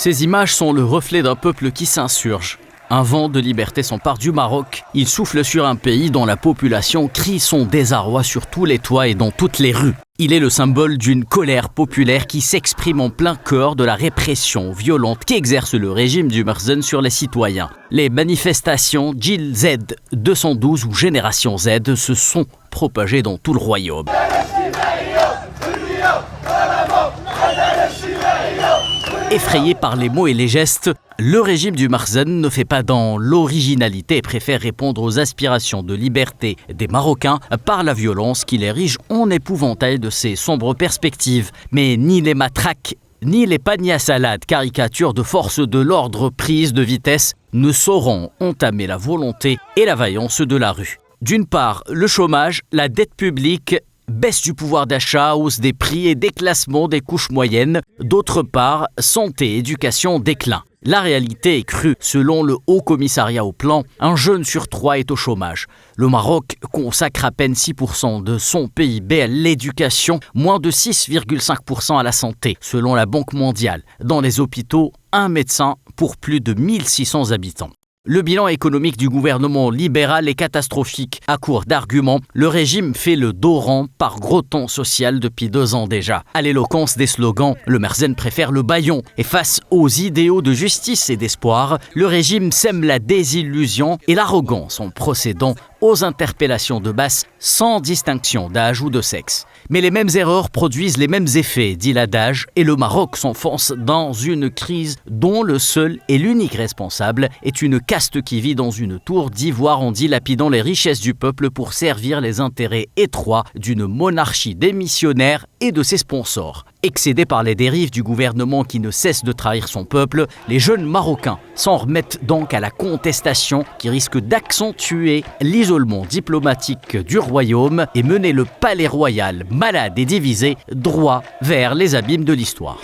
Ces images sont le reflet d'un peuple qui s'insurge. Un vent de liberté s'empare du Maroc. Il souffle sur un pays dont la population crie son désarroi sur tous les toits et dans toutes les rues. Il est le symbole d'une colère populaire qui s'exprime en plein cœur de la répression violente qu'exerce le régime du Merzen sur les citoyens. Les manifestations Jil Z 212 ou Génération Z se sont propagées dans tout le royaume. Effrayé par les mots et les gestes, le régime du Merzen ne fait pas dans l'originalité et préfère répondre aux aspirations de liberté des Marocains par la violence qui les érige en épouvantail de ses sombres perspectives. Mais ni les matraques, ni les paniers à salade, caricatures de forces de l'ordre prises de vitesse, ne sauront entamer la volonté et la vaillance de la rue. D'une part, le chômage, la dette publique, baisse du pouvoir d'achat, hausse des prix et déclassement des couches moyennes. D'autre part, santé, éducation, déclin. La réalité est crue. Selon le Haut Commissariat au Plan, un jeune sur 3 est au chômage. Le Maroc consacre à peine 6% de son PIB à l'éducation, moins de 6,5% à la santé, selon la Banque mondiale. Dans les hôpitaux, un médecin pour plus de 1600 habitants. Le bilan économique du gouvernement libéral est catastrophique. À court d'arguments, le régime fait le dos rond par gros ton social depuis 2 ans déjà. À l'éloquence des slogans, le Merzen préfère le bâillon. Et face aux idéaux de justice et d'espoir, le régime sème la désillusion et l'arrogance en procédant aux interpellations de masse sans distinction d'âge ou de sexe. Mais les mêmes erreurs produisent les mêmes effets, dit l'adage, et le Maroc s'enfonce dans une crise dont le seul et l'unique responsable est une caste qui vit dans une tour d'ivoire en dilapidant les richesses du peuple pour servir les intérêts étroits d'une monarchie démissionnaire et de ses sponsors. Excédés par les dérives du gouvernement qui ne cesse de trahir son peuple, les jeunes Marocains s'en remettent donc à la contestation qui risque d'accentuer l'isolement diplomatique du royaume et mener le palais royal, malade et divisé, droit vers les abîmes de l'histoire.